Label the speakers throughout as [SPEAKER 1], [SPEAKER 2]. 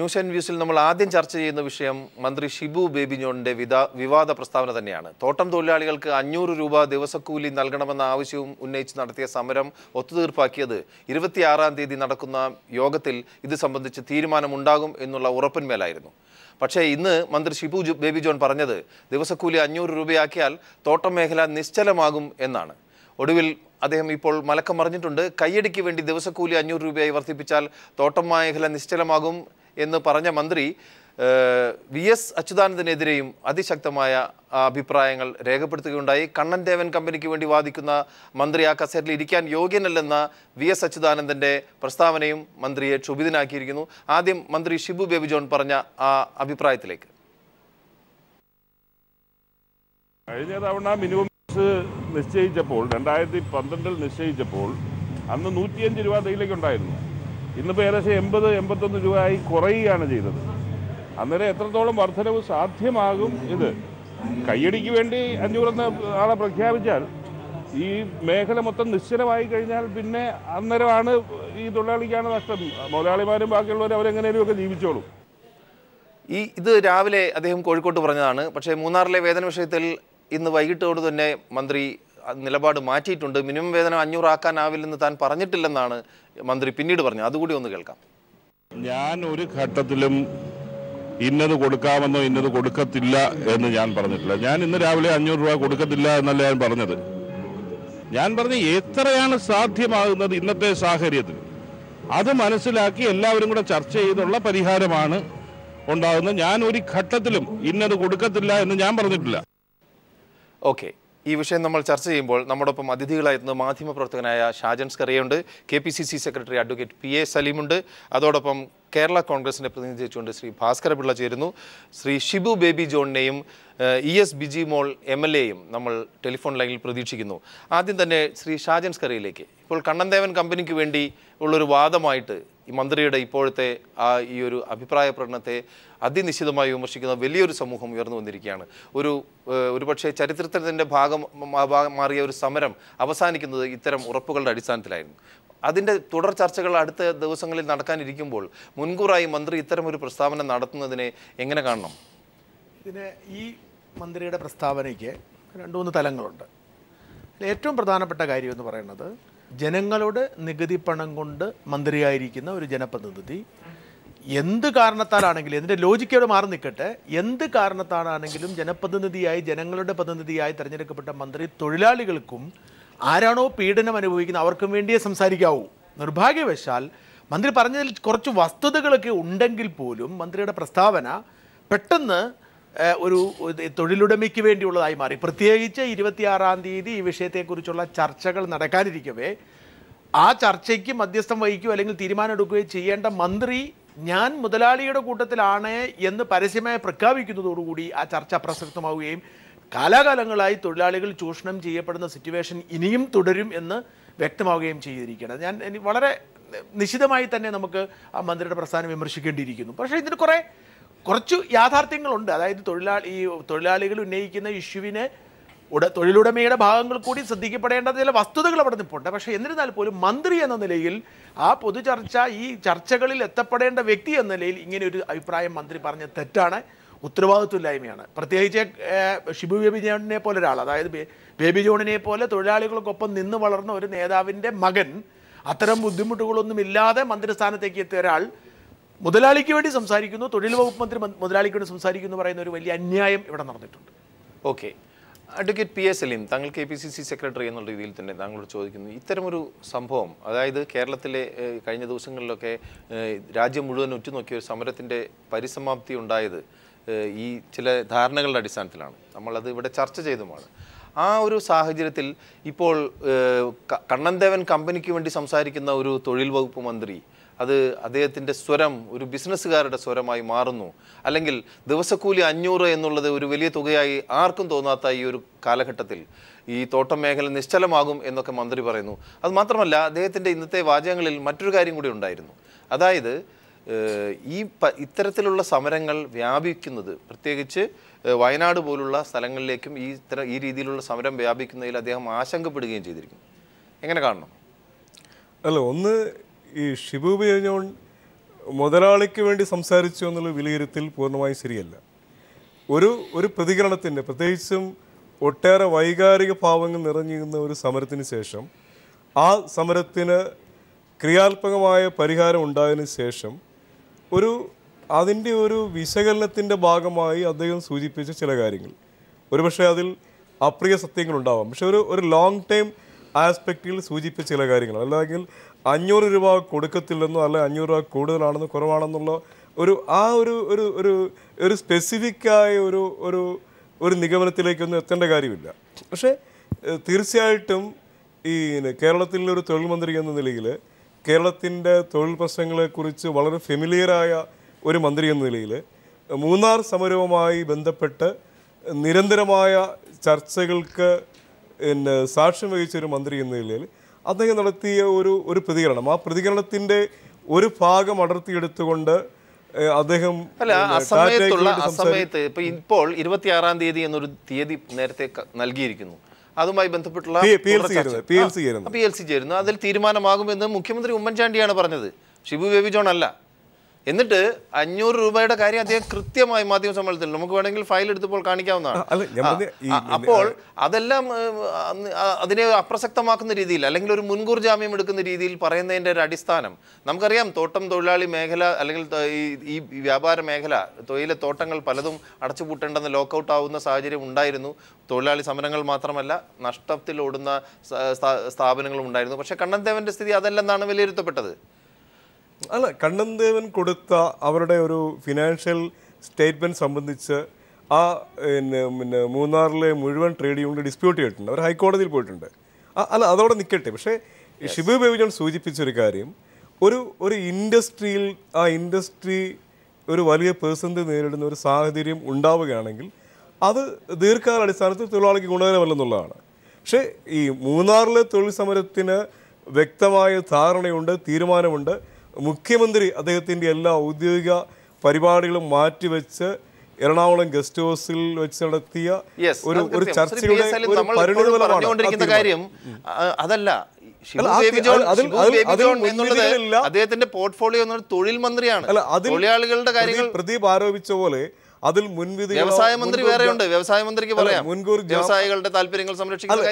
[SPEAKER 1] News and വ്യൂസിൽ നമ്മൾ ആദ്യം ചർച്ച ചെയ്യുന്ന വിഷയം മന്ത്രി ഷിബു ബേബി ജോണിന്റെ വിവാദ പ്രസ്താവന തന്നെയാണ്. തോട്ടം തൊഴിലാളികൾക്ക് 500 രൂപ ദിവസക്കൂലി നൽകണമെന്ന ആവശ്യവും ഉന്നയിച്ച് നടത്തിയ സമരം ഒത്തുതീർപ്പാക്കിയത് 26-ാം തീയതി നടക്കുന്ന യോഗത്തിൽ ഇത് സംബന്ധിച്ച് തീരുമാനമുണ്ടാകും എന്നുള്ള ഉറപ്പിന്മേലായിരുന്നു. പക്ഷേ ഇന്ന് മന്ത്രി ഷിബു ബേബി ജോൺ പറഞ്ഞത് ദിവസക്കൂലി 500 രൂപയാക്കിയാൽ തോട്ടം മേഖല നിശ്ചലമാകും എന്നാണ്. ഒടുവിൽ അദ്ദേഹം ഇപ്പോൾ മലക്കം പറഞ്ഞിട്ടുണ്ട്. കയ്യടിക്ക് വേണ്ടി ദിവസക്കൂലി 500 രൂപയായി വർദ്ധിപ്പിച്ചാൽ തോട്ടം മേഖല നിശ്ചലമാകും എന്ന് പറഞ്ഞ മന്ത്രി VS അച്യുതാനന്ദനെതിരെയും അതിശക്തമായ അഭിപ്രായങ്ങൾ രേഖപ്പെടുത്തുകയുണ്ടായി. കണ്ണൻ ദേവൻ കമ്പനിക്ക് വേണ്ടി വാദിക്കുന്ന മന്ത്രി ആ കസേരയിൽ ഇരിക്കാൻ യോഗ്യനല്ലെന്ന VS അച്യുതാനന്ദന്റെ പ്രസ്താവനയും മന്ത്രിയെ ക്ഷുഭിതനാക്കിയിരിക്കുന്നു. ആദ്യം മന്ത്രി ഷിബു ബേബി ജോൺ പറഞ്ഞ ആ അഭിപ്രായത്തിലേക്ക്.
[SPEAKER 2] കഴിഞ്ഞ തവണ മിനിമം നിശ്ചയിച്ചപ്പോൾ 2012 നിശ്ചയിച്ചപ്പോൾ അന്ന് 105 രൂപ തേയിലേക്ക് ഉണ്ടായിരുന്നു. ഇന്നിപ്പോൾ ഏകദേശം 80-81 രൂപയായി കുറയുകയാണ് ചെയ്തത്. അന്നേരം എത്രത്തോളം വർധനവ് സാധ്യമാകും? ഇത് കയ്യടിക്ക് വേണ്ടി 500 ആളെ പ്രഖ്യാപിച്ചാൽ ഈ മേഖല മൊത്തം നിശ്ചലമായി കഴിഞ്ഞാൽ പിന്നെ അന്നേരമാണ് ഈ തൊഴിലാളിക്കാണ് നഷ്ടം. മുതലാളിമാരും ബാക്കിയുള്ളവരും അവരെങ്ങനെയൊക്കെ ജീവിച്ചോളും.
[SPEAKER 1] ഇത് രാവിലെ അദ്ദേഹം കോഴിക്കോട്ട് പറഞ്ഞതാണ്. പക്ഷേ മൂന്നാറിലെ വേതന വിഷയത്തിൽ ഇന്ന് വൈകിട്ടോട് തന്നെ മന്ത്രി നിലപാട് മാറ്റിയിട്ടുണ്ട്. മിനിമം വേതനം 500 ആക്കാനാവില്ലെന്ന് താൻ പറഞ്ഞിട്ടില്ലെന്നാണ് മന്ത്രി പിന്നീട് പറഞ്ഞത്. അതുകൂടി ഒന്ന് കേൾക്കാം.
[SPEAKER 2] ഞാൻ ഒരു ഘട്ടത്തിലും ഇന്നത് കൊടുക്കാമെന്നോ ഇന്നത് കൊടുക്കത്തില്ല എന്ന് ഞാൻ പറഞ്ഞിട്ടില്ല. ഞാൻ ഇന്ന് രാവിലെ 500 രൂപ കൊടുക്കത്തില്ല എന്നല്ല ഞാൻ പറഞ്ഞത്. ഞാൻ പറഞ്ഞ എത്രയാണ് സാധ്യമാകുന്നത് ഇന്നത്തെ സാഹചര്യത്തിൽ അത് മനസ്സിലാക്കി എല്ലാവരും കൂടെ ചർച്ച ചെയ്തുള്ള പരിഹാരമാണ് ഉണ്ടാകുന്നത്. ഞാൻ ഒരു ഘട്ടത്തിലും ഇന്നത് കൊടുക്കത്തില്ല എന്ന് ഞാൻ പറഞ്ഞിട്ടില്ല.
[SPEAKER 1] ഓക്കെ, ഈ വിഷയം നമ്മൾ ചർച്ച ചെയ്യുമ്പോൾ നമ്മോടൊപ്പം അതിഥികളായിരുന്ന മാധ്യമപ്രവർത്തകനായ ഷാജൻ സ്കറിയുണ്ട്, KPCC സെക്രട്ടറി അഡ്വക്കേറ്റ് PA സലീമുണ്ട്, അതോടൊപ്പം കേരള കോൺഗ്രസിനെ പ്രതിനിധീകരിച്ചുകൊണ്ട് ശ്രീ ഭാസ്കര പിള്ള ചേരുന്നു. ശ്രീ ഷിബു ബേബി ജോണിനെയും ES ബിജി മോൾ MLAയും നമ്മൾ ടെലിഫോൺ ലൈനിൽ പ്രതീക്ഷിക്കുന്നു. ആദ്യം തന്നെ ശ്രീ ഷാജൻ സ്കറിയിലേക്ക്. ഇപ്പോൾ കണ്ണൻ ദേവൻ കമ്പനിക്ക് വേണ്ടി ഉള്ളൊരു വാദമായിട്ട് ഈ മന്ത്രിയുടെ ഇപ്പോഴത്തെ ഈ ഒരു അഭിപ്രായ പ്രകടനത്തെ അതിനിശ്ചിതമായി വിമർശിക്കുന്ന വലിയൊരു സമൂഹം ഉയർന്നു വന്നിരിക്കുകയാണ്. ഒരുപക്ഷെ ചരിത്രത്തിൻ്റെ ഭാഗം മാറിയ ഒരു സമരം അവസാനിക്കുന്നത് ഇത്തരം ഉറപ്പുകളുടെ അടിസ്ഥാനത്തിലായിരുന്നു. അതിൻ്റെ തുടർ ചർച്ചകൾ അടുത്ത ദിവസങ്ങളിൽ നടക്കാനിരിക്കുമ്പോൾ മുൻകൂറായി മന്ത്രി ഇത്തരം ഒരു പ്രസ്താവന നടത്തുന്നതിനെ എങ്ങനെ കാണണം?
[SPEAKER 3] ഈ മന്ത്രിയുടെ പ്രസ്താവനയ്ക്ക് 2-3 തലങ്ങളുണ്ട്. ഏറ്റവും പ്രധാനപ്പെട്ട കാര്യം എന്ന് പറയുന്നത്, ജനങ്ങളുടെ നികുതി പണം കൊണ്ട് മന്ത്രിയായിരിക്കുന്ന ഒരു ജനപ്രതിനിധി എന്ത് കാരണത്താലാണെങ്കിലും, ഇതിൻ്റെ ലോജിക്കോട് മാറി നിൽക്കട്ടെ, എന്ത് കാരണത്താലാണെങ്കിലും ജനപ്രതിനിധിയായി, ജനങ്ങളുടെ പ്രതിനിധിയായി തിരഞ്ഞെടുക്കപ്പെട്ട മന്ത്രി തൊഴിലാളികൾക്കും ആരാണോ പീഡനം അനുഭവിക്കുന്നത് അവർക്കും വേണ്ടിയേ സംസാരിക്കാവൂ. നിർഭാഗ്യവശാൽ മന്ത്രി പറഞ്ഞതിൽ കുറച്ച് വസ്തുതകളൊക്കെ ഉണ്ടെങ്കിൽ പോലും മന്ത്രിയുടെ പ്രസ്താവന പെട്ടെന്ന് ഒരു തൊഴിലുടമയ്ക്ക് വേണ്ടിയുള്ളതായി മാറി. പ്രത്യേകിച്ച് 26-ാം തീയതി ഈ വിഷയത്തെക്കുറിച്ചുള്ള ചർച്ചകൾ നടക്കാനിരിക്കവേ ആ ചർച്ചയ്ക്ക് മധ്യസ്ഥം വഹിക്കുകയോ അല്ലെങ്കിൽ തീരുമാനം എടുക്കുകയോ ചെയ്യേണ്ട മന്ത്രി ഞാൻ മുതലാളിയുടെ കൂട്ടത്തിലാണ് എന്ന് പരസ്യമായി പ്രഖ്യാപിക്കുന്നതോടുകൂടി ആ ചർച്ച അപ്രസക്തമാവുകയും കാലാകാലങ്ങളായി തൊഴിലാളികൾ ചൂഷണം ചെയ്യപ്പെടുന്ന സിറ്റുവേഷൻ ഇനിയും തുടരും എന്ന് വ്യക്തമാവുകയും ചെയ്തിരിക്കുകയാണ്. ഞാൻ വളരെ നിശിതമായി തന്നെ നമുക്ക് ആ മന്ത്രിയുടെ പ്രസ്ഥാനം വിമർശിക്കേണ്ടിയിരിക്കുന്നു. പക്ഷേ ഇതിന് കുറച്ച് യാഥാർത്ഥ്യങ്ങളുണ്ട്. അതായത് തൊഴിലാളികൾ ഉന്നയിക്കുന്ന ഇഷ്യൂവിനെ തൊഴിലുടമയുടെ ഭാഗങ്ങൾ കൂടി ശ്രദ്ധിക്കപ്പെടേണ്ട ചില വസ്തുതകൾ അവിടെ നിൽപ്പുണ്ട്. പക്ഷേ എന്നിരുന്നാൽ പോലും മന്ത്രി എന്ന നിലയിൽ ആ പൊതുചർച്ച, ഈ ചർച്ചകളിൽ എത്തപ്പെടേണ്ട വ്യക്തി എന്ന നിലയിൽ ഇങ്ങനെ ഒരു അഭിപ്രായം മന്ത്രി പറഞ്ഞ തെറ്റാണ്, ഉത്തരവാദിത്വമില്ലായ്മയാണ്. പ്രത്യേകിച്ച് ഷിബു ബേബി ജോണിനെ പോലെ ഒരാൾ, അതായത് ബേബി ജോണിനെ പോലെ തൊഴിലാളികൾക്കൊപ്പം നിന്ന് വളർന്ന ഒരു നേതാവിൻ്റെ മകൻ അത്തരം ബുദ്ധിമുട്ടുകളൊന്നുമില്ലാതെ മന്ത്രിസ്ഥാനത്തേക്ക് എത്തിയ ഒരാൾ മുതലാളിക്ക് വേണ്ടി സംസാരിക്കുന്നു, തൊഴിൽ വകുപ്പ് മന്ത്രി മുതലാളിക്ക് വേണ്ടി സംസാരിക്കുന്നു പറയുന്ന ഒരു വലിയ അന്യായം ഇവിടെ നടന്നിട്ടുണ്ട്.
[SPEAKER 1] ഓക്കെ, അഡ്വക്കേറ്റ് PA സലീം, താങ്കൾ KPCC സെക്രട്ടറി എന്നുള്ള രീതിയിൽ തന്നെ താങ്കളോട് ചോദിക്കുന്നു, ഇത്തരമൊരു സംഭവം, അതായത് കേരളത്തിലെ കഴിഞ്ഞ ദിവസങ്ങളിലൊക്കെ രാജ്യം മുഴുവൻ ഉറ്റുനോക്കിയ ഒരു സമരത്തിൻ്റെ പരിസമാപ്തി ഉണ്ടായത് ഈ ചില ധാരണകളുടെ അടിസ്ഥാനത്തിലാണ്. നമ്മളത് ഇവിടെ ചർച്ച ചെയ്തുമാണ്. ആ ഒരു സാഹചര്യത്തിൽ ഇപ്പോൾ കണ്ണൻ ദേവൻ കമ്പനിക്ക് വേണ്ടി സംസാരിക്കുന്ന ഒരു തൊഴിൽ വകുപ്പ് മന്ത്രി അത് അദ്ദേഹത്തിൻ്റെ സ്വരം ഒരു ബിസിനസ്സുകാരുടെ സ്വരമായി മാറുന്നു, അല്ലെങ്കിൽ ദിവസക്കൂലി 500 എന്നുള്ളത് ഒരു വലിയ തുകയായി ആർക്കും തോന്നാത്ത ഈ ഒരു കാലഘട്ടത്തിൽ ഈ തോട്ടം മേഖല നിശ്ചലമാകും എന്നൊക്കെ മന്ത്രി പറയുന്നു. അതുമാത്രമല്ല, അദ്ദേഹത്തിൻ്റെ ഇന്നത്തെ വാചകങ്ങളിൽ മറ്റൊരു കാര്യം കൂടി ഉണ്ടായിരുന്നു. അതായത് ഇത്തരത്തിലുള്ള സമരങ്ങൾ വ്യാപിക്കുന്നത്, പ്രത്യേകിച്ച് വയനാട് പോലുള്ള സ്ഥലങ്ങളിലേക്കും ഈ രീതിയിലുള്ള സമരം വ്യാപിക്കുന്നതിൽ അദ്ദേഹം ആശങ്കപ്പെടുകയും ചെയ്തിരിക്കുന്നു. എങ്ങനെ കാണണം?
[SPEAKER 4] അല്ല, ഒന്ന് ഈ ഷിബു ബേബി ജോൺ മുതലാളിക്ക് വേണ്ടി സംസാരിച്ചു എന്നുള്ള വിലയിരുത്തൽ പൂർണ്ണമായും ശരിയല്ല. ഒരു പ്രതികരണത്തിൻ്റെ, പ്രത്യേകിച്ചും ഒട്ടേറെ വൈകാരിക ഭാവങ്ങൾ നിറഞ്ഞിരുന്ന ഒരു സമരത്തിന് ശേഷം ആ സമരത്തിന് ക്രിയാത്മകമായ പരിഹാരം ഉണ്ടായതിനു ശേഷം അതിൻ്റെ ഒരു വിശകലനത്തിൻ്റെ ഭാഗമായി അദ്ദേഹം സൂചിപ്പിച്ച ചില കാര്യങ്ങൾ, ഒരുപക്ഷെ അതിൽ അപ്രിയ സത്യങ്ങളുണ്ടാവാം, പക്ഷെ ഒരു ലോങ് ടൈം ആസ്പെക്റ്റിൽ സൂചിപ്പിച്ച ചില കാര്യങ്ങൾ, അല്ലെങ്കിൽ 500 രൂപ കൊടുക്കത്തില്ലെന്നോ അല്ലെ 500 രൂപ കൂടുതലാണെന്നോ കുറവാണെന്നുള്ള ഒരു സ്പെസിഫിക്കായ ഒരു നിഗമനത്തിലേക്കൊന്നും എത്തേണ്ട കാര്യമില്ല. പക്ഷേ തീർച്ചയായിട്ടും ഈ കേരളത്തിലൊരു തൊഴിൽ മന്ത്രി എന്ന നിലയിൽ കേരളത്തിൻ്റെ തൊഴിൽ പ്രശ്നങ്ങളെക്കുറിച്ച് വളരെ ഫെമിലിയറായ ഒരു മന്ത്രി എന്ന നിലയിൽ മൂന്നാർ സമരവുമായി ബന്ധപ്പെട്ട് നിരന്തരമായ ചർച്ചകൾക്ക് സാക്ഷ്യം വഹിച്ച ഒരു മന്ത്രി എന്ന നിലയിൽ അദ്ദേഹം നടത്തിയ ഒരു പ്രതികരണം, ആ പ്രതികരണത്തിൻ്റെ ഒരു ഭാഗം അടർത്തിയെടുത്തുകൊണ്ട് അദ്ദേഹം
[SPEAKER 1] സമയത്ത് ഇപ്പോൾ 26-ാം തീയതി എന്നൊരു തീയതി നേരത്തെ നൽകിയിരിക്കുന്നു. അതുമായി ബന്ധപ്പെട്ടുള്ള PLC ചേരുന്നു. അതിൽ തീരുമാനമാകുമെന്ന് മുഖ്യമന്ത്രി ഉമ്മൻചാണ്ടിയാണ് പറഞ്ഞത്, ഷിബു ബേബി ജോൺ അല്ല. എന്നിട്ട് 500 രൂപയുടെ കാര്യം അദ്ദേഹം കൃത്യമായി മാധ്യമ സമ്മേളനത്തിൽ നമുക്ക് വേണമെങ്കിൽ ഫയൽ എടുത്തപ്പോൾ കാണിക്കാവുന്നതാണ്. അപ്പോൾ അതെല്ലാം അതിനെ അപ്രസക്തമാക്കുന്ന രീതിയിൽ, അല്ലെങ്കിൽ ഒരു മുൻകൂർ ജാമ്യം എടുക്കുന്ന രീതിയിൽ പറയുന്നതിൻ്റെ ഒരു അടിസ്ഥാനം നമുക്കറിയാം. തോട്ടം തൊഴിലാളി മേഖല അല്ലെങ്കിൽ ഈ വ്യാപാര മേഖല, തൊഴിലെ തോട്ടങ്ങൾ പലതും അടച്ചുപൂട്ടേണ്ടെന്ന് ലോക്കൗട്ട് ആവുന്ന സാഹചര്യം ഉണ്ടായിരുന്നു. തൊഴിലാളി സമരങ്ങൾ മാത്രമല്ല, നഷ്ടത്തിലോടുന്ന സ്ഥാപനങ്ങളും ഉണ്ടായിരുന്നു. പക്ഷേ കണ്ണൻദേവൻ്റെ സ്ഥിതി അതല്ലെന്നാണ് വിലയിരുത്തപ്പെട്ടത്.
[SPEAKER 4] അല്ല, കണ്ണൻദേവൻ കൊടുത്ത അവരുടെ ഒരു ഫിനാൻഷ്യൽ സ്റ്റേറ്റ്മെൻറ്റ് സംബന്ധിച്ച് പിന്നെ മൂന്നാറിലെ മുഴുവൻ ട്രേഡ് യൂണിയൻ ഡിസ്പ്യൂട്ട് ചെയ്തിട്ടുണ്ട്, അവർ ഹൈക്കോടതിയിൽ പോയിട്ടുണ്ട്. അല്ല, അതോടെ നിൽക്കട്ടെ. പക്ഷേ ഷിബു ബേബി ജോൺ സൂചിപ്പിച്ചൊരു കാര്യം, ഒരു ഇൻഡസ്ട്രിയിൽ ആ ഇൻഡസ്ട്രി ഒരു വലിയ പ്രതിസന്ധി നേരിടുന്ന ഒരു സാഹചര്യം ഉണ്ടാവുകയാണെങ്കിൽ അത് ദീർഘകാലാടിസ്ഥാനത്തിൽ തൊഴിലാളിക്ക് ഗുണകരമല്ലെന്നുള്ളതാണ്. പക്ഷേ ഈ മൂന്നാറിലെ തൊഴിൽ സമരത്തിന് വ്യക്തമായ ധാരണയുണ്ട്, തീരുമാനമുണ്ട്. മുഖ്യമന്ത്രി അദ്ദേഹത്തിൻ്റെ എല്ലാ ഔദ്യോഗിക പരിപാടികളും മാറ്റിവെച്ച് എറണാകുളം ഗസ്റ്റ് ഹൗസിൽ വെച്ച് നടത്തിയ ഒരു ചർച്ചയുടെ
[SPEAKER 1] പറഞ്ഞുകൊണ്ടിരിക്കുന്ന കാര്യം അതല്ല. അദ്ദേഹത്തിന്റെ പോർട്ട്ഫോളിയോ തൊഴിൽ മന്ത്രിയാണ്. തൊഴിലാളികളുടെ കാര്യങ്ങൾ
[SPEAKER 4] പ്രദീപ് ആരോപിച്ച പോലെ അതിൽ മുൻവിധി
[SPEAKER 1] വ്യവസായ മന്ത്രി വേറെയുണ്ട്. വ്യവസായ മന്ത്രിക്ക് പറയാം വ്യവസായികളുടെ താല്പര്യങ്ങൾ സംരക്ഷിക്കുന്ന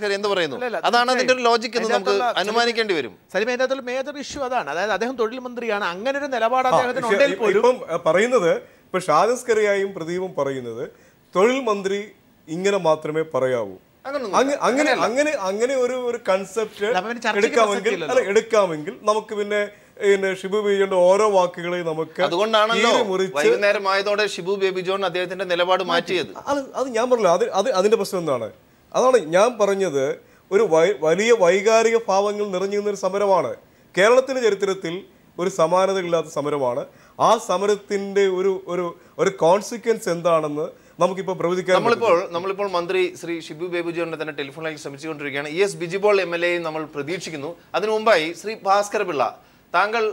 [SPEAKER 1] കാര്യം എന്ത് പറയുന്നു, അതാണ് അതിന്റെ ഒരു ലോജിക് എന്ന് നമുക്ക് അനുമാനിക്കേണ്ടി വരും.
[SPEAKER 3] സലിം, മേജർ ഇഷ്യൂ അതാണ്. അതായത് അദ്ദേഹം തൊഴിൽ മന്ത്രിയാണ്, അങ്ങനെ ഒരു നിലപാട് അദ്ദേഹത്തിന്
[SPEAKER 4] ഇപ്പം പറയുന്നത്. ഇപ്പൊ ഷാജസ്കറിയായും പ്രദീപും പറയുന്നത് തൊഴിൽ മന്ത്രി ഇങ്ങനെ മാത്രമേ പറയാവൂ. അങ്ങനെ ഒരു കൺസെപ്റ്റ് എടുക്കാമെങ്കിൽ നമുക്ക് പിന്നെ ഷിബു ബേബി ജോണിന്റെ ഓരോ വാക്കുകളെ നമുക്ക്
[SPEAKER 1] അതുകൊണ്ടാണല്ലോ വൈകുന്നേരമായതോടെ ഷിബു ബേബി ജോൺ അദ്ദേഹത്തിന്റെ നിലപാട് മാറ്റിയത്.
[SPEAKER 4] അത് ഞാൻ പറഞ്ഞില്ല, അതിന്റെ പ്രശ്നം എന്താണ്? അതാണ് ഞാൻ പറഞ്ഞത്. ഒരു വലിയ വൈകാരിക ഭാവങ്ങൾ നിറഞ്ഞിരുന്ന ഒരു സമരമാണ്. കേരളത്തിന്റെ ചരിത്രത്തിൽ ഒരു സമാനതയില്ലാത്ത സമരമാണ്. ആ സമരത്തിന്റെ ഒരു കോൺസിക്വൻസ് എന്താണെന്ന് നമുക്കിപ്പോൾ പ്രവചിക്കാൻ.
[SPEAKER 1] നമ്മളിപ്പോൾ മന്ത്രി ശ്രീ ഷിബു ബേബി ജോണിനെ തന്നെ ടെലിഫോണിൽ ശ്രമിച്ചുകൊണ്ടിരിക്കുകയാണ്. ES ബിജിബോൾ MLA നമ്മൾ പ്രതീക്ഷിക്കുന്നു. അതിനു മുമ്പായി ശ്രീ ഭാസ്കര പിള്ള, താങ്കൾ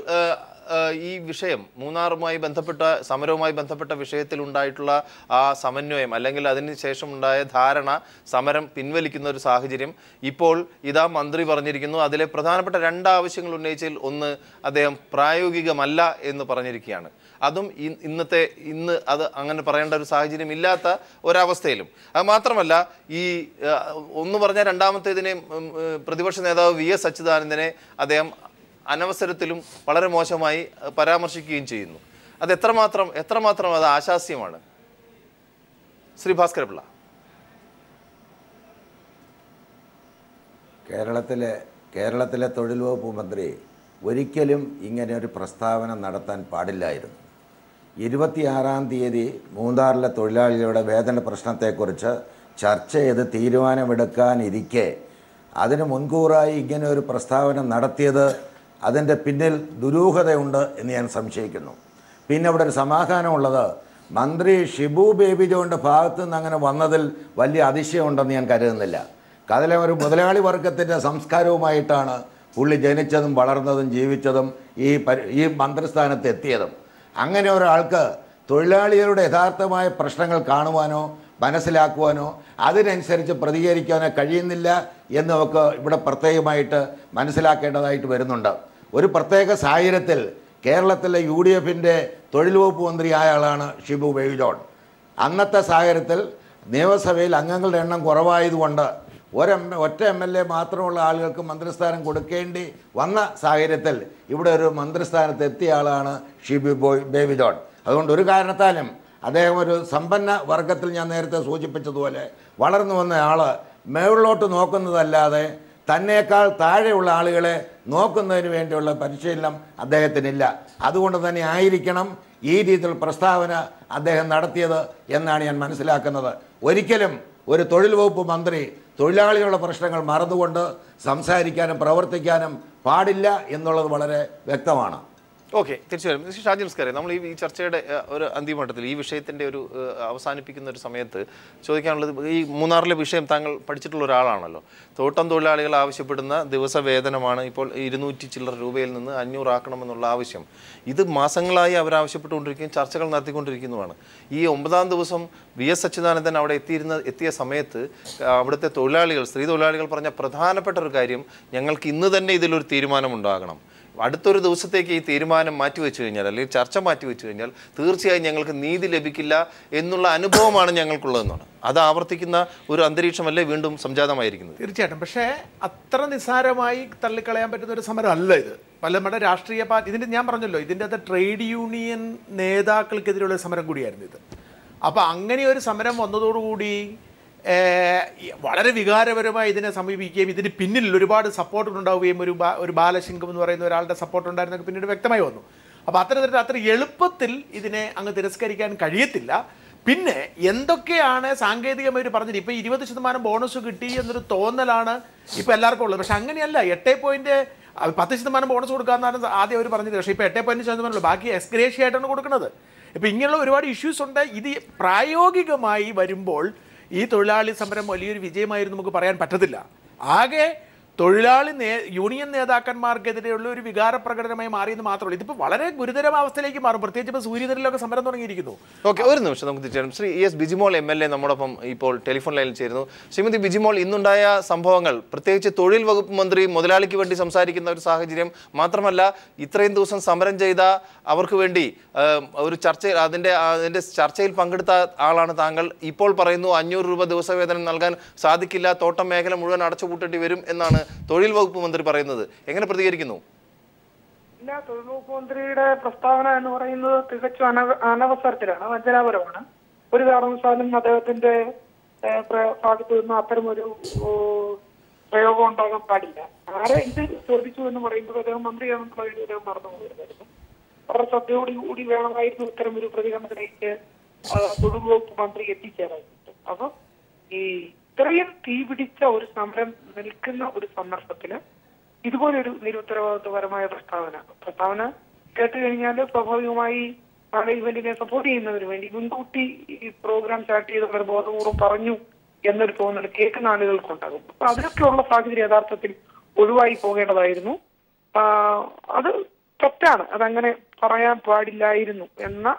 [SPEAKER 1] ഈ വിഷയം മൂന്നാറുമായി ബന്ധപ്പെട്ട സമരവുമായി ബന്ധപ്പെട്ട വിഷയത്തിൽ ഉണ്ടായിട്ടുള്ള ആ സമന്വയം അല്ലെങ്കിൽ അതിന് ശേഷം ഉണ്ടായ ധാരണ, സമരം പിൻവലിക്കുന്ന ഒരു സാഹചര്യം ഇപ്പോൾ ഇതാ മന്ത്രി പറഞ്ഞിരിക്കുന്നു. അതിലെ പ്രധാനപ്പെട്ട 2 ആവശ്യങ്ങൾ ഉന്നയിച്ചതിൽ ഒന്ന് അദ്ദേഹം പ്രായോഗികമല്ല എന്ന് പറഞ്ഞിരിക്കുകയാണ്. അതും ഇന്ന് അത് അങ്ങനെ പറയേണ്ട ഒരു സാഹചര്യം ഇല്ലാത്ത ഒരവസ്ഥയിലും. അത് മാത്രമല്ല, ഈ ഒന്ന് പറഞ്ഞാൽ രണ്ടാമത്തേതിനെ പ്രതിപക്ഷ നേതാവ് VS അച്യുതാനന്ദനെ അദ്ദേഹം അനവസരത്തിലും വളരെ മോശമായി പരാമർശിക്കുകയും ചെയ്യുന്നു. അത് എത്രമാത്രം അത് ആശാസ്യമാണ്? ശ്രീ ഭാസ്കര പിള്ള.
[SPEAKER 5] കേരളത്തിലെ തൊഴിൽ വകുപ്പ് മന്ത്രി ഒരിക്കലും ഇങ്ങനെ ഒരു പ്രസ്താവന നടത്താൻ പാടില്ലായിരുന്നു. 26-ാം തീയതി മൂന്നാറിലെ തൊഴിലാളികളുടെ വേതന പ്രശ്നത്തെക്കുറിച്ച് ചർച്ച ചെയ്ത് തീരുമാനമെടുക്കാനിരിക്കെ അതിന് മുൻകൂറായി ഇങ്ങനെ ഒരു പ്രസ്താവന നടത്തിയത്, അതിൻ്റെ പിന്നിൽ ദുരൂഹതയുണ്ട് എന്ന് ഞാൻ സംശയിക്കുന്നു. പിന്നെ അവിടെ ഒരു സമാധാനമുള്ളത് മന്ത്രി ഷിബു ബേബി ജോണിൻ്റെ ഭാഗത്തു നിന്ന് അങ്ങനെ വന്നതിൽ വലിയ അതിശയമുണ്ടെന്ന് ഞാൻ കരുതുന്നില്ല. അതിലെ ഒരു മുതലാളി വർഗത്തിൻ്റെ സംസ്കാരവുമായിട്ടാണ് പുള്ളി ജനിച്ചതും വളർന്നതും ജീവിച്ചതും ഈ മന്ത്രിസ്ഥാനത്ത് എത്തിയതും. അങ്ങനെ ഒരാൾക്ക് തൊഴിലാളികളുടെ യഥാർത്ഥമായ പ്രശ്നങ്ങൾ കാണുവാനോ മനസ്സിലാക്കുവാനോ അതിനനുസരിച്ച് പ്രതികരിക്കാനോ കഴിയുന്നില്ല എന്ന് നമുക്ക് ഇവിടെ പ്രത്യേകമായിട്ട് മനസ്സിലാക്കേണ്ടതായിട്ട് വരുന്നുണ്ട്. ഒരു പ്രത്യേക സാഹചര്യത്തിൽ കേരളത്തിലെ UDFിൻ്റെ തൊഴിൽ വകുപ്പ് മന്ത്രിയായ ആളാണ് ഷിബു ബേബി ജോൺ. അന്നത്തെ സാഹചര്യത്തിൽ നിയമസഭയിൽ അംഗങ്ങളുടെ എണ്ണം കുറവായതുകൊണ്ട് ഒറ്റ MLA മാത്രമുള്ള ആളുകൾക്ക് മന്ത്രിസ്ഥാനം കൊടുക്കേണ്ടി വന്ന സാഹചര്യത്തിൽ ഇവിടെ ഒരു മന്ത്രിസ്ഥാനത്ത് എത്തിയ ആളാണ് ഷിബു ബേബി ജോൺ. അതുകൊണ്ട് ഒരു കാരണത്താലും അദ്ദേഹം ഒരു സമ്പന്ന വർഗത്തിൽ ഞാൻ നേരത്തെ സൂചിപ്പിച്ചതുപോലെ വളർന്നു വന്ന ആൾ മേളിലോട്ട് നോക്കുന്നതല്ലാതെ തന്നേക്കാൾ താഴെയുള്ള ആളുകളെ നോക്കുന്നതിന് വേണ്ടിയുള്ള പരിശീലനം അദ്ദേഹത്തിനില്ല. അതുകൊണ്ട് തന്നെ ആയിരിക്കണം ഈ രീതിയിൽ പ്രസ്താവന അദ്ദേഹം നടത്തിയത് എന്നാണ് ഞാൻ മനസ്സിലാക്കുന്നത്. ഒരിക്കലും ഒരു തൊഴിൽ വകുപ്പ് മന്ത്രി തൊഴിലാളികളുടെ പ്രശ്നങ്ങൾ മറന്നുകൊണ്ട് സംസാരിക്കാനും പ്രവർത്തിക്കാനും പാടില്ല എന്നുള്ളത് വളരെ വ്യക്തമാണ്.
[SPEAKER 1] ഓക്കെ, തീർച്ചയായും ഷാജി നമസ്കാരം. നമ്മൾ ഈ ചർച്ചയുടെ ഒരു അന്തിമഘട്ടത്തിൽ ഈ വിഷയത്തിൻ്റെ ഒരു അവസാനിപ്പിക്കുന്ന ഒരു സമയത്ത് ചോദിക്കാനുള്ളത്, ഈ മൂന്നാറിലെ വിഷയം താങ്കൾ പഠിച്ചിട്ടുള്ള ഒരാളാണല്ലോ. തോട്ടം തൊഴിലാളികൾ ആവശ്യപ്പെടുന്ന ദിവസവേതനമാണ് ഇപ്പോൾ 200 ചില്ലറ രൂപയിൽ നിന്ന് 500 ആക്കണമെന്നുള്ള ആവശ്യം. ഇത് മാസങ്ങളായി അവരാവശ്യപ്പെട്ടുകൊണ്ടിരിക്കുകയും ചർച്ചകൾ നടത്തിക്കൊണ്ടിരിക്കുന്നതുമാണ്. ഈ 9ാം ദിവസം VS അച്യുതാനന്ദൻ അവിടെ എത്തിയ സമയത്ത് അവിടുത്തെ തൊഴിലാളികൾ, സ്ത്രീ തൊഴിലാളികൾ പറഞ്ഞ പ്രധാനപ്പെട്ട ഒരു കാര്യം, ഞങ്ങൾക്ക് ഇന്ന് തന്നെ ഇതിലൊരു തീരുമാനമുണ്ടാകണം. അടുത്തൊരു ദിവസത്തേക്ക് ഈ തീരുമാനം മാറ്റിവെച്ചു കഴിഞ്ഞാൽ, അല്ലെങ്കിൽ ചർച്ച മാറ്റിവെച്ചു കഴിഞ്ഞാൽ തീർച്ചയായും ഞങ്ങൾക്ക് നീതി ലഭിക്കില്ല എന്നുള്ള അനുഭവമാണ് ഞങ്ങൾക്കുള്ളതെന്നാണ്. അത് ആവർത്തിക്കുന്ന ഒരു അന്തരീക്ഷമല്ലേ വീണ്ടും സംജാതമായിരിക്കുന്നത്?
[SPEAKER 3] തീർച്ചയായിട്ടും. പക്ഷേ അത്ര നിസ്സാരമായി തള്ളിക്കളയാൻ പറ്റുന്ന ഒരു സമരം അല്ല ഇത്. പല നമ്മുടെ രാഷ്ട്രീയ പാർട്ടി, ഇതിൻ്റെ ഞാൻ പറഞ്ഞല്ലോ, ഇതിൻ്റെ അകത്ത് ട്രേഡ് യൂണിയൻ നേതാക്കൾക്കെതിരെയുള്ള സമരം കൂടിയായിരുന്നു ഇത്. അപ്പോൾ അങ്ങനെ ഒരു സമരം വന്നതോടുകൂടി വളരെ വികാരപരമായി ഇതിനെ സമീപിക്കുകയും ഇതിന് പിന്നിൽ ഒരുപാട് സപ്പോർട്ടുണ്ടാവുകയും ഒരു ബാലശിങ്കം എന്ന് പറയുന്ന ഒരാളുടെ സപ്പോർട്ട് ഉണ്ടായിരുന്നൊക്കെ പിന്നീട് വ്യക്തമായി വന്നു. അപ്പോൾ അത്തരത്തിൽ അത്ര എളുപ്പത്തിൽ ഇതിനെ അങ്ങ് തിരസ്കരിക്കാൻ കഴിയത്തില്ല. പിന്നെ എന്തൊക്കെയാണ് സാങ്കേതികമായി പറഞ്ഞത്, ഇപ്പോൾ 20% ബോണസ് കിട്ടി എന്നൊരു തോന്നലാണ് ഇപ്പോൾ എല്ലാവർക്കും ഉള്ളത്. പക്ഷെ അങ്ങനെയല്ല. 10% ബോണസ് കൊടുക്കാമെന്നാണ് ആദ്യം അവർ പറഞ്ഞത്. പക്ഷേ ഇപ്പോൾ 8.5% ബാക്കി എക്സ്ഗ്രേഷ്യ ആയിട്ടാണ് കൊടുക്കുന്നത്. ഇപ്പോൾ ഇങ്ങനെയുള്ള ഒരുപാട് ഇഷ്യൂസ് ഉണ്ട്. ഇത് പ്രായോഗികമായി വരുമ്പോൾ ഈ തൊഴിലാളി സമരം വലിയൊരു വിജയമായിരുന്നു നമുക്ക് പറയാൻ പറ്റത്തില്ല. ആകെ തൊഴിലാളി യൂണിയൻ നേതാക്കന്മാർക്കെതിരെയുള്ള ഒരു വികാര പ്രകടനമായി മാറിയെന്ന് മാത്രമല്ല, ഇതിപ്പോൾ വളരെ ഗുരുതരമാവസ്ഥയിലേക്ക് മാറും. പ്രത്യേകിച്ച് ഇപ്പോൾ സൂര്യനെല്ലിലൊക്കെ സമരം തുടങ്ങിയിരിക്കുന്നു.
[SPEAKER 1] ഓക്കെ, ഒരു നിമിഷം നമുക്ക് തിരിച്ചറിയാം. ശ്രീ ES ബിജിമോൾ MLA നമ്മോടൊപ്പം ഇപ്പോൾ ടെലിഫോൺ ലൈനിൽ ചേരുന്നു. ശ്രീമതി ബിജിമോൾ, ഇന്നുണ്ടായ സംഭവങ്ങൾ, പ്രത്യേകിച്ച് തൊഴിൽ വകുപ്പ് മന്ത്രി മുതലാളിക്ക് വേണ്ടി സംസാരിക്കുന്ന ഒരു സാഹചര്യം മാത്രമല്ല, ഇത്രയും ദിവസം സമരം ചെയ്ത അവർക്ക് വേണ്ടി ഒരു അതിൻ്റെ ചർച്ചയിൽ പങ്കെടുത്ത ആളാണ് താങ്കൾ. ഇപ്പോൾ പറയുന്നു 500 രൂപ ദിവസവേതനം നൽകാൻ സാധിക്കില്ല, തോട്ടം മേഖല മുഴുവൻ അടച്ചുപൂട്ടേണ്ടി വരും എന്നാണ് തൊഴിൽ വകുപ്പ് മന്ത്രി പറയുന്നത്. എങ്ങനെ പ്രതികരിക്കുന്നു?
[SPEAKER 6] ഇല്ല, തൊഴിൽ വകുപ്പ് മന്ത്രിയുടെ പ്രസ്താവന എന്ന് പറയുന്നത് തികച്ചും അനവസരത്തിലാണ്, വഞ്ചനാപരമാണ്. ഒരു കാരണവശാലും അദ്ദേഹത്തിന്റെ ഭാഗത്തു നിന്ന് അത്തരമൊരു പ്രയോഗം ഉണ്ടാകാൻ പാടില്ല. ആരെ ഇത് ചോദിച്ചു എന്ന് പറയുമ്പോൾ അദ്ദേഹം മന്ത്രിയാണെന്നുള്ള കാര്യം അദ്ദേഹം മറന്നു പോകരുതായിരുന്നു. വളരെ ശ്രദ്ധയോടുകൂടി വേണമായിരുന്നു ഇത്തരം ഒരു പ്രതികരണത്തിലേക്ക് തൊഴിൽ വകുപ്പ് മന്ത്രി എത്തിച്ചേരായിരുന്നു. അപ്പൊ ഈ ഇത്രയും തീപിടിച്ച ഒരു സമരം നിൽക്കുന്ന ഒരു സന്ദർഭത്തില് ഇതുപോലൊരു നിരുത്തരവാദിത്വപരമായ പ്രസ്താവന കേട്ട് കഴിഞ്ഞാൽ സ്വാഭാവികമായി പല ഇവന്റിനെ സപ്പോർട്ട് ചെയ്യുന്നതിന് വേണ്ടി മുൻകൂട്ടി ഈ പ്രോഗ്രാം സ്റ്റാർട്ട് ചെയ്തവർ ബോധപൂർവ്വം പറഞ്ഞു എന്നൊരു തോന്നൽ കേൾക്കുന്ന ആളുകൾക്കുണ്ടാകും. അപ്പൊ അതിനൊക്കെയുള്ള സാഹചര്യം യഥാർത്ഥത്തിൽ ഒഴിവായി പോകേണ്ടതായിരുന്നു. അത് തെറ്റാണ്, അതങ്ങനെ പറയാൻ പാടില്ലായിരുന്നു എന്ന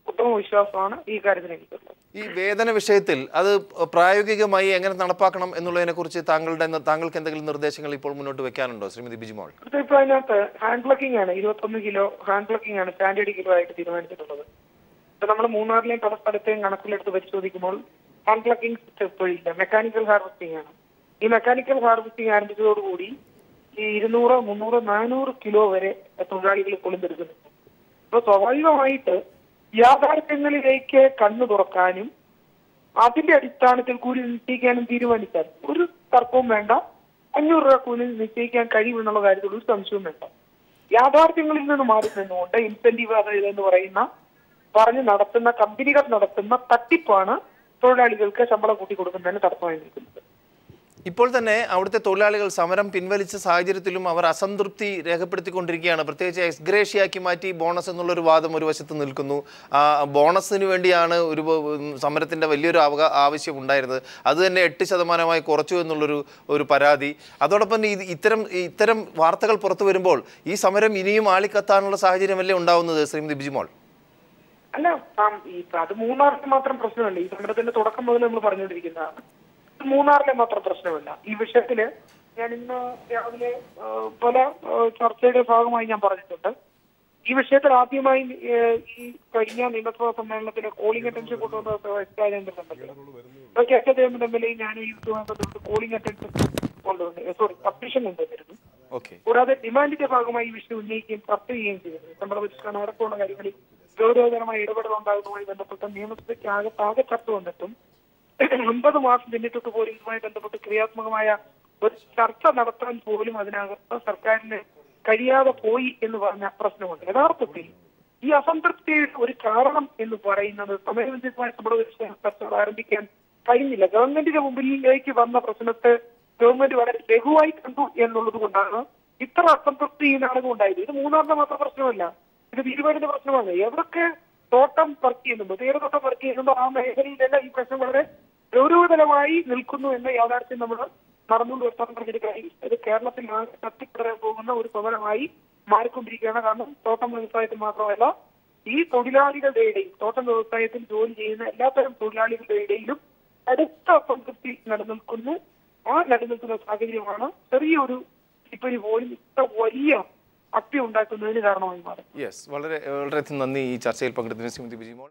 [SPEAKER 6] ഉത്തമ വിശ്വാസമാണ് ഈ കാര്യത്തിന് എനിക്കുള്ളത്.
[SPEAKER 1] ഈ വേതന വിഷയത്തിൽ അത് പ്രായോഗികമായി എങ്ങനെ നടപ്പാക്കണം എന്നുള്ളതിനെ കുറിച്ച് താങ്കൾക്ക് എന്തെങ്കിലും നിർദ്ദേശങ്ങൾ ഇപ്പോൾ മുന്നോട്ട് വെക്കാനുണ്ടോ ശ്രീമതി ബിജിമോൾ?
[SPEAKER 6] ഇപ്പൊ അതിനകത്ത് ഹാൻഡ് പ്ലക്കിംഗ് ആണ്, 21 കിലോ ഹാൻഡ് പ്ലക്കിംഗ് ആണ് സ്റ്റാൻഡേർഡ് കിലോ ആയിട്ട് തീരുമാനിച്ചിട്ടുള്ളത്. ഇപ്പൊ നമ്മൾ മൂന്നാറിലെയും പല സ്ഥലത്തെയും കണക്കിലെടുത്ത് പരിശോധിക്കുമ്പോൾ ഹാൻഡ് പ്ലക്കിംഗ് സിസ്റ്റം ഇപ്പോഴില്ല, മെക്കാനിക്കൽ ഹാർവെസ്റ്റിംഗ് ആണ്. ഈ മെക്കാനിക്കൽ ഹാർവെസ്റ്റിംഗ് ആരംഭിച്ചതോടുകൂടി ഈ 200, 300, 400 കിലോ വരെ തൊഴിലാളികൾ കൊളുന്തെടുക്കുന്നുണ്ട്. അപ്പൊ സ്വാഭാവികമായിട്ട് യാഥാർത്ഥ്യങ്ങളിലേക്ക് കണ്ണു തുറക്കാനും അതിന്റെ അടിസ്ഥാനത്തിൽ കൂലി നിശ്ചയിക്കാനും തീരുമാനിച്ചാൽ ഒരു തർക്കവും വേണ്ട. 500 രൂപ കൂലി നിശ്ചയിക്കാൻ കഴിയുമെന്നുള്ള കാര്യത്തിൽ ഒരു സംശയവും വേണ്ട. യാഥാർത്ഥ്യങ്ങളിൽ നിന്ന് മാറി നിന്നുകൊണ്ട് ഇൻസെന്റീവ് അതായത് എന്ന് പറയുന്ന പറഞ്ഞ് നടത്തുന്ന കമ്പനികൾ നടത്തുന്ന തട്ടിപ്പാണ് തൊഴിലാളികൾക്ക് ശമ്പളം കൂട്ടി കൊടുക്കുന്നതിന് തടസ്സമായി നിൽക്കുന്നത്.
[SPEAKER 1] ഇപ്പോൾ തന്നെ അവിടുത്തെ തൊഴിലാളികൾ സമരം പിൻവലിച്ച സാഹചര്യത്തിലും അവർ അസംതൃപ്തി രേഖപ്പെടുത്തിക്കൊണ്ടിരിക്കുകയാണ്. പ്രത്യേകിച്ച് എക്സ്ഗ്രേഷ്യാക്കി മാറ്റി ബോണസ് എന്നുള്ളൊരു വാദം ഒരു വശത്ത് നിൽക്കുന്നു. ബോണസിന് വേണ്ടിയാണ് ഒരു സമരത്തിൻ്റെ വലിയൊരു ആവശ്യം ഉണ്ടായിരുന്നത്, അത് തന്നെ 8% കുറച്ചു എന്നുള്ളൊരു പരാതി. അതോടൊപ്പം ഇത്തരം വാർത്തകൾ പുറത്തു വരുമ്പോൾ ഈ സമരം ഇനിയും ആളിക്കത്താനുള്ള സാഹചര്യമല്ലേ ഉണ്ടാവുന്നത് ശ്രീമതി ബിജിമോൾ?
[SPEAKER 6] അല്ല, അത് മൂന്നാറിലെ മാത്രം പ്രശ്നമല്ല. ഈ സമരത്തിന്റെ തുടക്കം മുതൽ നമ്മൾ പറഞ്ഞുകൊണ്ടിരിക്കുന്നതാണ്. മൂന്നാറിലെ മാത്രം പ്രശ്നമല്ല. ഈ വിഷയത്തില് ഞാൻ ഇന്ന് രാവിലെ പല ചർച്ചയുടെ ഭാഗമായി ഞാൻ പറഞ്ഞിട്ടുണ്ട്. ഈ വിഷയത്തിൽ ആദ്യമായി ഈ കഴിഞ്ഞ നിയമസഭാ സമ്മേളനത്തിലെ കോളിംഗ് അറ്റൻഷൻ കൊണ്ടുവന്നത് രാജേന്ദ്രൻ ഞാൻ ഈ വിഷയവുമായി ബന്ധപ്പെട്ട് കോളിംഗ് അറ്റൻഷൻ സബ്മിഷൻ കൊണ്ടുവന്നിരുന്നു. കൂടാതെ ഡിമാൻഡിന്റെ ഭാഗമായി ഈ വിഷയം ഉന്നയിക്കുകയും ചർച്ച ചെയ്യുകയും ചെയ്തിരുന്നു. നമ്മുടെ പരിഷ്കരണം അടക്കമുള്ള കാര്യങ്ങളിൽ ഗൗരവതരമായ ഇടപെടൽ ഉണ്ടാകുന്നതുമായി ബന്ധപ്പെട്ട നിയമസഭയ്ക്ക് ആകെ ചർച്ച വന്നിട്ടും 9 മാസം പിന്നിട്ടിട്ട് പോലും ഇതുമായി ബന്ധപ്പെട്ട് ക്രിയാത്മകമായ ഒരു ചർച്ച നടത്താൻ പോലും അതിനകത്ത് സർക്കാരിന് കഴിയാതെ പോയി എന്ന് പറഞ്ഞ പ്രശ്നമുണ്ട്. യഥാർത്ഥത്തിൽ ഈ അസംതൃപ്തിയുടെ ഒരു കാരണം എന്ന് പറയുന്നത് സമയബന്ധിതമായി നമ്മുടെ ചർച്ചകൾ ആരംഭിക്കാൻ കഴിഞ്ഞില്ല. ഗവൺമെന്റിന്റെ മുമ്പിലേക്ക് വന്ന പ്രശ്നത്തെ ഗവൺമെന്റ് വളരെ ലഘുവായി കണ്ടു എന്നുള്ളത് കൊണ്ടാണ് ഇത്ര അസംതൃപ്തി ഈ നാളുകൾ ഉണ്ടായത്. ഇത് മൂന്നാറിന്റെ മാത്രം പ്രശ്നമല്ല, ഇത് തീരുമാനത്തിന്റെ പ്രശ്നമാണ്. എവിടൊക്കെ തോട്ടം വർക്ക് ചെയ്യുന്നുണ്ടോ, തേയിലത്തോട്ടം വർക്ക് ചെയ്യുന്നുണ്ടോ ആ മേഖലയിലെല്ലാം ഈ പ്രശ്നം വളരെ ഗൗരവതരമായി നിൽക്കുന്നു എന്ന യാഥാർത്ഥ്യം നമ്മൾ നടന്നുകൊണ്ട് വരുത്താൻ പറഞ്ഞൊരു കാര്യം. ഇത് കേരളത്തിൽ കത്തിപ്പെടാൻ പോകുന്ന ഒരു സമരമായി മാറിക്കൊണ്ടിരിക്കുകയാണ്. കാരണം തോട്ടം വ്യവസായത്തിൽ മാത്രമല്ല, ഈ തൊഴിലാളികളുടെ ഇടയിൽ, തോട്ടം വ്യവസായത്തിൽ ജോലി ചെയ്യുന്ന എല്ലാത്തരം തൊഴിലാളികളുടെ ഇടയിലും അടുത്ത അസംതൃപ്തി നിലനിൽക്കുന്നു. ആ നിലനിൽക്കുന്ന സാഹചര്യമാണ് ചെറിയൊരു ഇപ്പരി പോലും ഇത്ര വലിയ അക്തി ഉണ്ടാക്കുന്നതിന് കാരണമായി മാറും.
[SPEAKER 1] വളരെ വളരെ നന്ദി ഈ ചർച്ചയിൽ പങ്കെടുത്തതിന് ശ്രീമതി ബിജിമോൾ.